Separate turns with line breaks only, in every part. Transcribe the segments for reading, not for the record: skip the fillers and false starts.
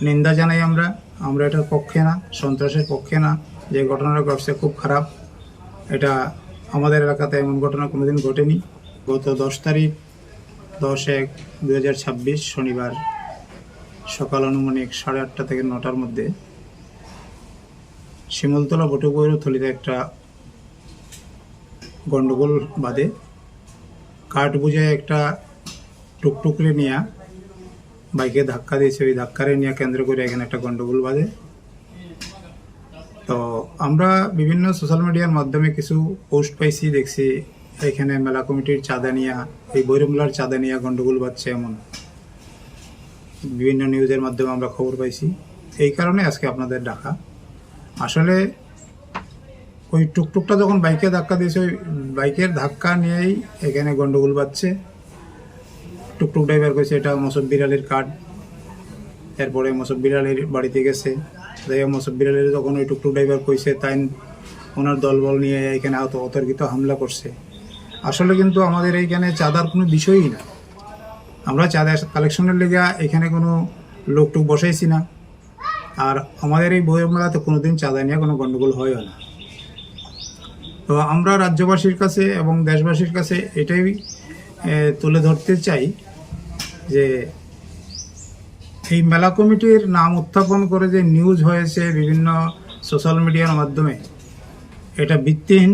নিন্দা জানাই। আমরা এটার পক্ষে না, সন্ত্রাসের পক্ষে না। যে ঘটনাটা ঘটছে খুব খারাপ। এটা আমাদের এলাকাতে এমন ঘটনা কোনোদিন ঘটেনি। গত 10 তারিখ 10/1/2026 শনিবার সকাল আনুমানিক 8:30 থেকে 9টার মধ্যে শিমুলতলা বটুগৈরথলিতে একটা গন্ডগোল বাদে কাঠ বুঝায় একটা টুকটুকরে নিয়ে বাইকে ধাক্কা দিয়েছে। ওই ধাক্কারে নিয়ে কেন্দ্র করে এখানে একটা গন্ডগোল বাদে। তো আমরা বিভিন্ন সোশ্যাল মিডিয়ার মাধ্যমে কিছু পোস্ট পাইছি, দেখছি এখানে মেলা কমিটির চাঁদা নিয়ে, এই বৈরমলার চাঁদা নিয়ে গন্ডগোল বাজছে, এমন বিভিন্ন নিউজের মাধ্যমে আমরা খবর পাইছি। এই কারণে আজকে আপনাদের ডাকা। আসলে ওই টুকটুকটা যখন বাইকে ধাক্কা দিয়েছে, ওই বাইকের ধাক্কা নিয়েই এখানে গন্ডগোল বাজছে। টুকটুক ড্রাইভার কইছে এটা মোসাব্বির আলীর কার্ড। এরপরে মোসাব্বির আলীর বাড়িতে গেছে, মোসাব্বির আলীর যখন ওই টুকটুক ড্রাইভার কইছে, তাই ওনার দলবল নিয়ে এখানে অতর্কিত হামলা করছে। আসলে কিন্তু আমাদের এইখানে চাঁদার কোনো বিষয়ই না। আমরা চাঁদা কালেকশনের লেগে এখানে কোনো লোকটুক বসাইছি না। আর আমাদের এই বইয়ের মেলাতে কোনোদিন চাঁদা নিয়ে কোনো গণ্ডগোল হয়ও না। তো আমরা রাজ্যবাসীর কাছে এবং দেশবাসীর কাছে এটাই তুলে ধরতে চাই যে এই মেলা কমিটির নাম উত্থাপন করে যে নিউজ হয়েছে বিভিন্ন সোশ্যাল মিডিয়ার মাধ্যমে, এটা ভিত্তিহীন।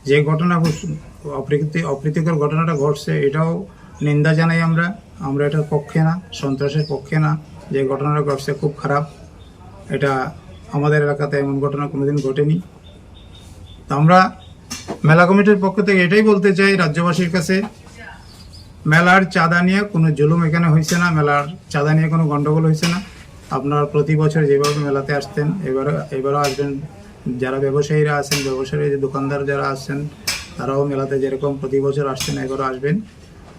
যে ঘটনা অপ্রীতিকর ঘটনাটা ঘটছে, এটাও নিন্দা জানাই। আমরা এটার পক্ষে না, সন্ত্রাসের পক্ষে না। যে ঘটনাটা ঘটছে খুব খারাপ। এটা আমাদের এলাকাতে এমন ঘটনা কোনোদিন ঘটেনি। তো আমরা মেলা কমিটির পক্ষ থেকে এটাই বলতে চাই রাজ্যবাসীর কাছে, মেলার চাঁদা নিয়ে কোনো জুলুম এখানে হয়েছে না, মেলার চাঁদা নিয়ে কোনো গন্ডগোল হয়েছে না। আপনারা প্রতি বছর যেভাবে মেলাতে আসতেন এবারও আসবেন। যারা ব্যবসায়ীরা আছেন, ব্যবসায়ী যে দোকানদার যারা আছেন, তারাও মেলাতে যেরকম প্রতি বছর আসছেন এবারও আসবেন,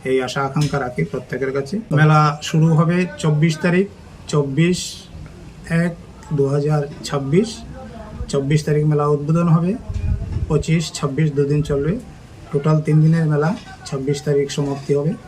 এই আশা আকাঙ্ক্ষা রাখি প্রত্যেকের কাছে। মেলা শুরু হবে 24 তারিখ, 24/1/2026। 24 তারিখ মেলা উদ্বোধন হবে, 25-26 দুদিন চলবে। টোটাল 3 দিনের মেলা। 26 তারিখ সমাপ্তি হবে।